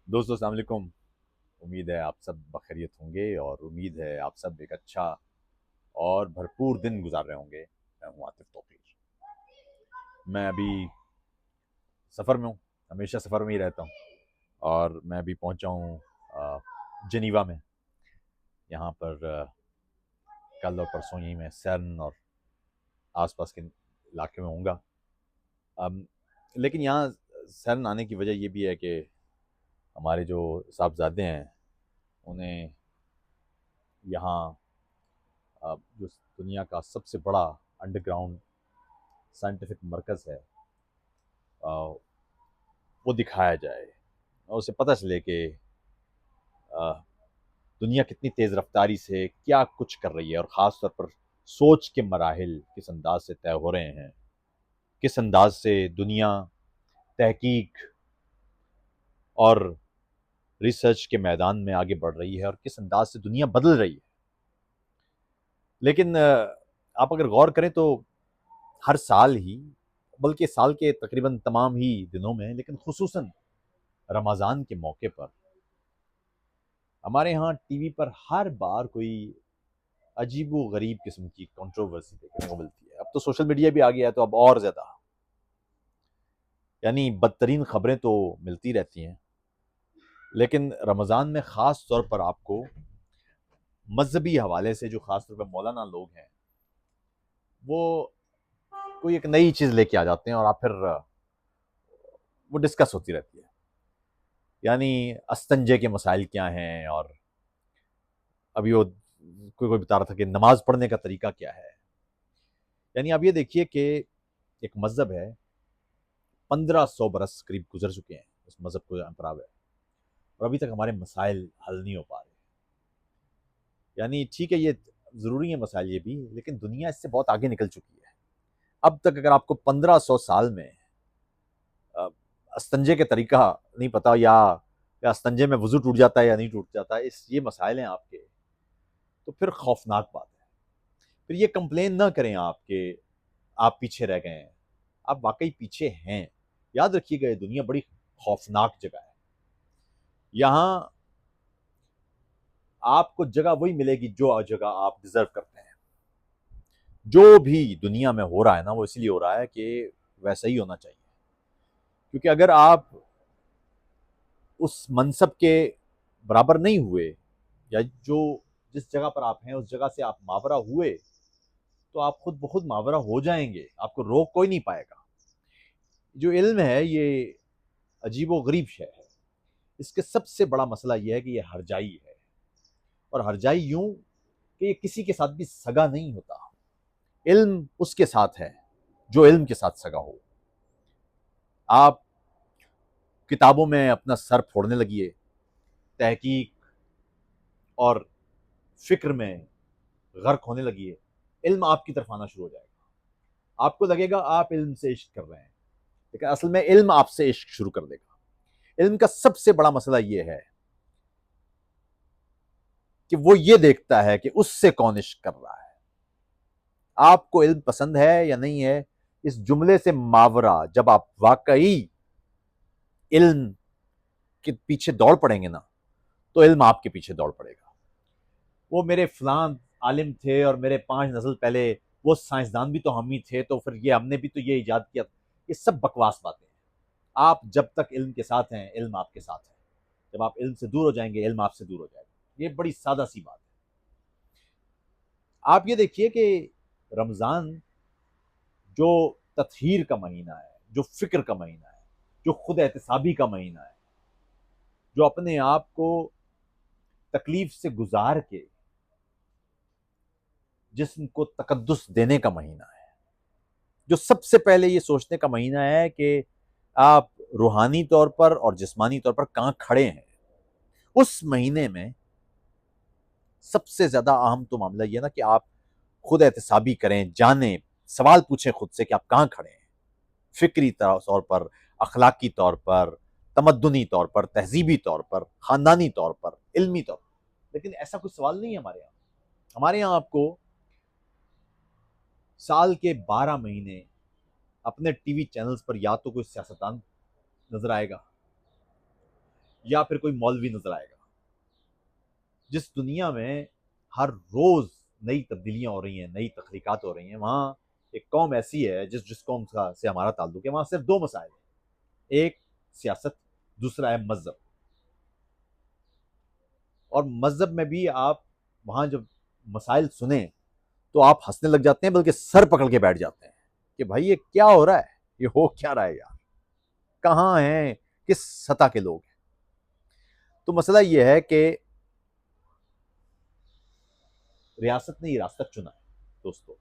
دوستو السلام علیکم. امید ہے آپ سب بخیریت ہوں گے اور امید ہے آپ سب ایک اچھا اور بھرپور دن گزار رہے ہوں گے. میں ہوں عاطف توقیر. میں ابھی سفر میں ہوں. ہمیشہ سفر میں ہی رہتا ہوں اور میں ابھی پہنچا ہوں جنیوا میں. یہاں پر کل اور پرسوں یہیں میں سرن اور آس پاس کے علاقے میں ہوں گا. لیکن یہاں سرن آنے کی وجہ یہ بھی ہے کہ ہمارے جو صاحبزادے ہیں انہیں یہاں جو دنیا کا سب سے بڑا انڈر گراؤنڈ سائنٹیفک مرکز ہے وہ دکھایا جائے اور اسے پتہ چلے کہ دنیا کتنی تیز رفتاری سے کیا کچھ کر رہی ہے، اور خاص طور پر سوچ کے مراحل کس انداز سے طے ہو رہے ہیں، کس انداز سے دنیا تحقیق اور ریسرچ کے میدان میں آگے بڑھ رہی ہے اور کس انداز سے دنیا بدل رہی ہے. لیکن آپ اگر غور کریں تو ہر سال ہی، بلکہ سال کے تقریباً تمام ہی دنوں میں، لیکن خصوصاً رمضان کے موقع پر ہمارے ہاں ٹی وی پر ہر بار کوئی عجیب و غریب قسم کی کنٹروورسی دیکھنے کو ملتی ہے. اب تو سوشل میڈیا بھی آ گیا ہے تو اب اور زیادہ یعنی بدترین خبریں تو ملتی رہتی ہیں. لیکن رمضان میں خاص طور پر آپ کو مذہبی حوالے سے جو خاص طور پر مولانا لوگ ہیں وہ کوئی ایک نئی چیز لے کے آ جاتے ہیں اور آپ پھر وہ ڈسکس ہوتی رہتی ہے. یعنی استنجے کے مسائل کیا ہیں، اور ابھی وہ کوئی بتا رہا تھا کہ نماز پڑھنے کا طریقہ کیا ہے. یعنی آپ یہ دیکھیے کہ ایک مذہب ہے، 1500 برس قریب گزر چکے ہیں اس مذہب کو پراوے، اور ابھی تک ہمارے مسائل حل نہیں ہو پا رہے. یعنی ٹھیک ہے، یہ ضروری ہے مسائل یہ بھی، لیکن دنیا اس سے بہت آگے نکل چکی ہے. اب تک اگر آپ کو 1500 سال میں استنجے کے طریقہ نہیں پتا، یا استنجے میں وضو ٹوٹ جاتا ہے یا نہیں ٹوٹ جاتا ہے، یہ مسائل ہیں آپ کے، تو پھر خوفناک بات ہے. پھر یہ کمپلین نہ کریں آپ کہ آپ پیچھے رہ گئے ہیں. آپ واقعی پیچھے ہیں. یاد رکھیے گا یہ دنیا بڑی خوفناک جگہ ہے. یہاں آپ کو جگہ وہی ملے گی جو جگہ آپ ڈیزرو کرتے ہیں. جو بھی دنیا میں ہو رہا ہے نا، وہ اس لیے ہو رہا ہے کہ ویسا ہی ہونا چاہیے. کیونکہ اگر آپ اس منصب کے برابر نہیں ہوئے، یا جس جگہ پر آپ ہیں اس جگہ سے آپ ماورا ہوئے، تو آپ خود بخود ماورا ہو جائیں گے. آپ کو روک کوئی نہیں پائے گا. جو علم ہے یہ عجیب و غریب شے ہے. اس کے سب سے بڑا مسئلہ یہ ہے کہ یہ ہرجائی ہے، اور ہرجائی یوں کہ یہ کسی کے ساتھ بھی سگا نہیں ہوتا. علم اس کے ساتھ ہے جو علم کے ساتھ سگا ہو. آپ کتابوں میں اپنا سر پھوڑنے لگیے، تحقیق اور فکر میں غرق ہونے لگیے، علم آپ کی طرف آنا شروع ہو جائے گا. آپ کو لگے گا آپ علم سے عشق کر رہے ہیں، لیکن اصل میں علم آپ سے عشق شروع کر دے گا. علم کا سب سے بڑا مسئلہ یہ ہے کہ وہ یہ دیکھتا ہے کہ اس سے کون عشق کر رہا ہے. آپ کو علم پسند ہے یا نہیں ہے، اس جملے سے ماورا جب آپ واقعی علم کے پیچھے دوڑ پڑیں گے نا، تو علم آپ کے پیچھے دوڑ پڑے گا. وہ میرے فلاں عالم تھے اور میرے 5 نسل پہلے وہ سائنسدان بھی تو ہم ہی تھے، تو پھر یہ ہم نے بھی تو یہ ایجاد کیا. یہ سب بکواس باتیں ہیں. آپ جب تک علم کے ساتھ ہیں، علم آپ کے ساتھ ہے. جب آپ علم سے دور ہو جائیں گے، علم آپ سے دور ہو جائے گا. یہ بڑی سادہ سی بات ہے. آپ یہ دیکھیے کہ رمضان جو تطہیر کا مہینہ ہے، جو فکر کا مہینہ ہے، جو خود احتسابی کا مہینہ ہے، جو اپنے آپ کو تکلیف سے گزار کے جسم کو تقدس دینے کا مہینہ ہے، جو سب سے پہلے یہ سوچنے کا مہینہ ہے کہ آپ روحانی طور پر اور جسمانی طور پر کہاں کھڑے ہیں. اس مہینے میں سب سے زیادہ اہم تو معاملہ یہ نا کہ آپ خود احتسابی کریں، جانیں، سوال پوچھیں خود سے کہ آپ کہاں کھڑے ہیں، فکری طور پر، اخلاقی طور پر، تمدنی طور پر، تہذیبی طور پر، خاندانی طور پر، علمی طور پر. لیکن ایسا کوئی سوال نہیں ہے ہمارے یہاں. ہمارے یہاں آپ کو سال کے 12 مہینے اپنے ٹی وی چینلز پر یا تو کوئی سیاستدان نظر آئے گا، یا پھر کوئی مولوی نظر آئے گا. جس دنیا میں ہر روز نئی تبدیلیاں ہو رہی ہیں, نئی تخلیقات ہو رہی ہیں, وہاں ایک قوم ایسی ہے جس قوم سے ہمارا تعلق ہے, وہاں صرف دو مسائل ہیں, ایک سیاست, دوسرا ہے مذہب. اور مذہب میں بھی آپ وہاں جب مسائل سنیں تو آپ ہنسنے لگ جاتے ہیں, بلکہ سر پکڑ کے بیٹھ جاتے ہیں کہ بھائی یہ کیا ہو رہا ہے, یہ ہو کیا رہا ہے یار, کہاں ہیں, کس سطح کے لوگ ہیں. تو مسئلہ یہ ہے کہ ریاست نے یہ راستہ چنا ہے دوستو.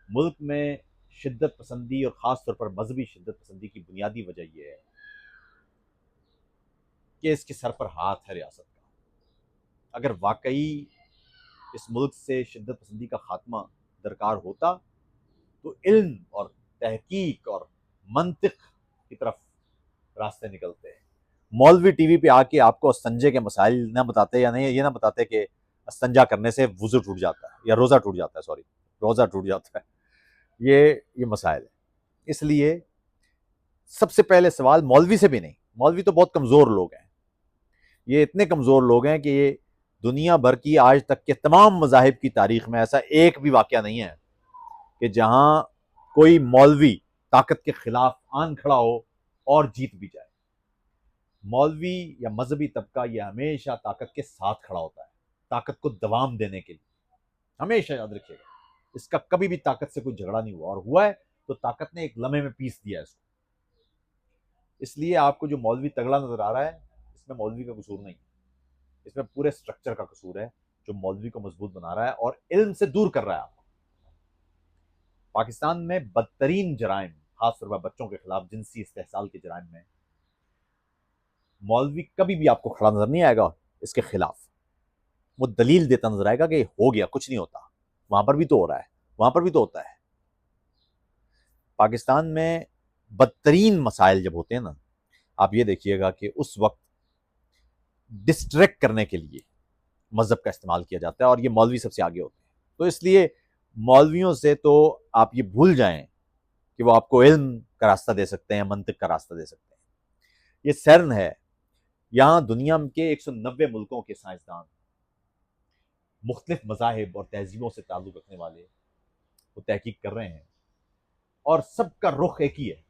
ملک میں شدت پسندی اور خاص طور پر مذہبی شدت پسندی کی بنیادی وجہ یہ ہے کہ اس کے سر پر ہاتھ ہے ریاست کا. اگر واقعی اس ملک سے شدت پسندی کا خاتمہ درکار ہوتا تو علم اور تحقیق اور منطق کی طرف راستے نکلتے ہیں. مولوی ٹی وی پہ آ کے آپ کو استنجے کے مسائل نہ بتاتے, یا نہیں یہ نہ بتاتے کہ استنجا کرنے سے وضو ٹوٹ جاتا ہے یا روزہ ٹوٹ جاتا ہے, روزہ ٹوٹ جاتا ہے. یہ مسائل ہے. اس لیے سب سے پہلے سوال مولوی سے بھی نہیں, مولوی تو بہت کمزور لوگ ہیں, یہ اتنے کمزور لوگ ہیں کہ یہ دنیا بھر کی آج تک کے تمام مذاہب کی تاریخ میں ایسا ایک بھی واقعہ نہیں ہے کہ جہاں کوئی مولوی طاقت کے خلاف آن کھڑا ہو اور جیت بھی جائے. مولوی یا مذہبی طبقہ یہ ہمیشہ طاقت کے ساتھ کھڑا ہوتا ہے, طاقت کو دوام دینے کے لیے. ہمیشہ یاد رکھیے گا, اس کا کبھی بھی طاقت سے کوئی جھگڑا نہیں ہوا, اور ہوا ہے تو طاقت نے ایک لمحے میں پیس دیا ہے اس کو. اس لیے آپ کو جو مولوی تگڑا نظر آ رہا ہے, اس میں مولوی کا قصور نہیں, اس میں پورے سٹرکچر کا قصور ہے جو مولوی کو مضبوط بنا رہا ہے اور علم سے دور کر رہا ہے آپ کو. پاکستان میں بدترین جرائم, خاص طور پر بچوں کے خلاف جنسی استحصال کے جرائم میں مولوی کبھی بھی آپ کو کھڑا نظر نہیں آئے گا اس کے خلاف. وہ دلیل دیتا نظر آئے گا کہ ہو گیا, کچھ نہیں ہوتا, وہاں پر بھی تو ہو رہا ہے, وہاں پر بھی تو ہوتا ہے. پاکستان میں بدترین مسائل جب ہوتے ہیں نا, آپ یہ دیکھیے گا کہ اس وقت ڈسٹریکٹ کرنے کے لیے مذہب کا استعمال کیا جاتا ہے, اور یہ مولوی سب سے آگے ہوتے ہیں. تو اس لیے مولویوں سے تو آپ یہ بھول جائیں کہ وہ آپ کو علم کا راستہ دے سکتے ہیں, منطق کا راستہ دے سکتے ہیں. یہ سیرن ہے, یہاں دنیا کے 190 ملکوں کے سائنسدان, مختلف مذاہب اور تہذیبوں سے تعلق رکھنے والے, وہ تحقیق کر رہے ہیں, اور سب کا رخ ایک ہی ہے.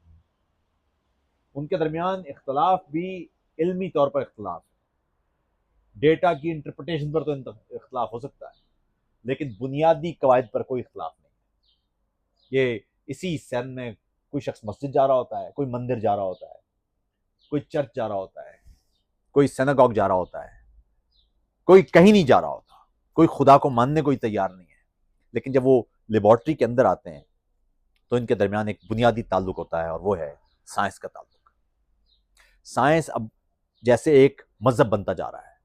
ان کے درمیان اختلاف بھی علمی طور پر اختلاف ہے, ڈیٹا کی انٹرپریٹیشن پر تو اختلاف ہو سکتا ہے, لیکن بنیادی قواعد پر کوئی اختلاف نہیں. یہ اسی سیرن میں کوئی شخص مسجد جا رہا ہوتا ہے, کوئی مندر جا رہا ہوتا ہے, کوئی چرچ جا رہا ہوتا ہے, کوئی سیناگوگ جا رہا ہوتا ہے, کوئی کہیں نہیں جا رہا ہوتا, کوئی خدا کو ماننے کوئی تیار نہیں ہے. لیکن جب وہ لیبارٹری کے اندر آتے ہیں تو ان کے درمیان ایک بنیادی تعلق ہوتا ہے, اور وہ ہے سائنس کا تعلق. سائنس اب جیسے ایک مذہب بنتا جا رہا ہے.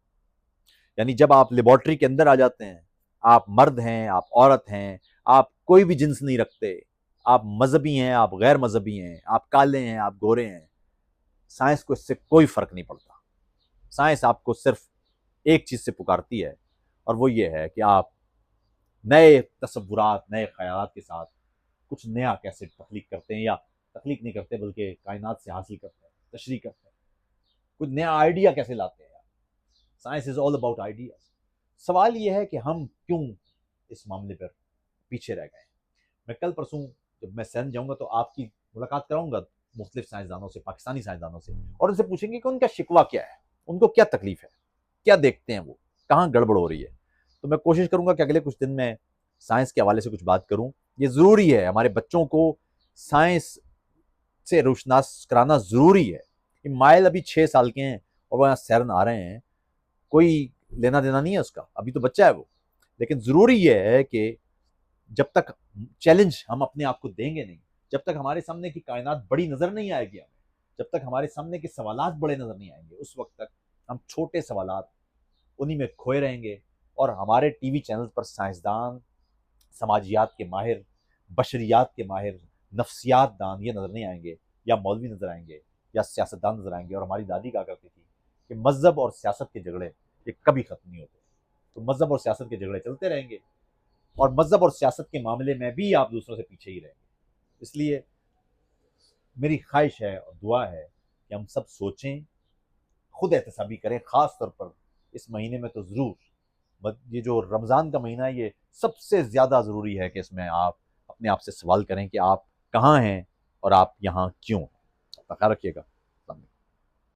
یعنی جب آپ لیبارٹری کے اندر آ جاتے ہیں, آپ مرد ہیں, آپ عورت ہیں, آپ کوئی بھی جنس نہیں رکھتے, آپ مذہبی ہیں, آپ غیر مذہبی ہیں, آپ کالے ہیں, آپ گورے ہیں, سائنس کو اس سے کوئی فرق نہیں پڑتا. سائنس آپ کو صرف ایک چیز سے پکارتی ہے, اور وہ یہ ہے کہ آپ نئے تصورات, نئے خیالات کے ساتھ کچھ نیا کیسے تخلیق کرتے ہیں, یا تخلیق نہیں کرتے بلکہ کائنات سے حاصل کرتے ہیں, تشریح کرتے ہیں, کچھ نیا آئیڈیا کیسے لاتے ہیں. Science is all about ideas. سوال یہ ہے کہ ہم کیوں اس معاملے پر پیچھے رہ گئے. میں کل پرسوں جب میں سین جاؤں گا تو آپ کی ملاقات کراؤں گا مختلف سائنسدانوں سے, پاکستانی سائنسدانوں سے, اور ان سے پوچھیں گے کہ ان کا شکوہ کیا ہے, ان کو کیا تکلیف ہے, کیا دیکھتے ہیں, وہ کہاں گڑبڑ ہو رہی ہے. تو میں کوشش کروں گا کہ اگلے کچھ دن میں سائنس کے حوالے سے کچھ بات کروں. یہ ضروری ہے, ہمارے بچوں کو سائنس سے روشناس کرانا ضروری ہے. یہ مائل ابھی 6 سال کے ہیں اور وہ یہاں سیرن آ رہے ہیں, کوئی لینا دینا نہیں ہے اس کا, ابھی تو بچہ ہے وہ. لیکن ضروری یہ ہے کہ جب تک چیلنج ہم اپنے آپ کو دیں گے نہیں, جب تک ہمارے سامنے کی کائنات بڑی نظر نہیں آئے گی ہمیں, جب تک ہمارے سامنے کے سوالات بڑے نظر نہیں آئیں گے, اس وقت تک ہم چھوٹے سوالات انہی میں کھوئے رہیں گے. اور ہمارے ٹی وی چینل پر سائنسدان, سماجیات کے ماہر, بشریات کے ماہر, نفسیات دان یہ نظر نہیں آئیں گے, یا مولوی نظر آئیں گے, یا سیاستدان نظر آئیں گے. اور ہماری دادی کہا کرتی تھی کہ مذہب اور سیاست کے جھگڑے یہ کبھی ختم نہیں ہوتے. تو مذہب اور سیاست کے جھگڑے چلتے رہیں گے, اور مذہب اور سیاست کے معاملے میں بھی آپ دوسروں سے پیچھے ہی رہیں گے. اس لیے میری خواہش ہے اور دعا ہے کہ ہم سب سوچیں, خود احتسابی کریں، خاص طور پر اس مہینے میں تو ضرور۔ یہ جو رمضان کا مہینہ ہے یہ سب سے زیادہ ضروری ہے کہ اس میں آپ اپنے آپ سے سوال کریں کہ آپ کہاں ہیں اور آپ یہاں کیوں ہیں۔ خیال رکھیے گا۔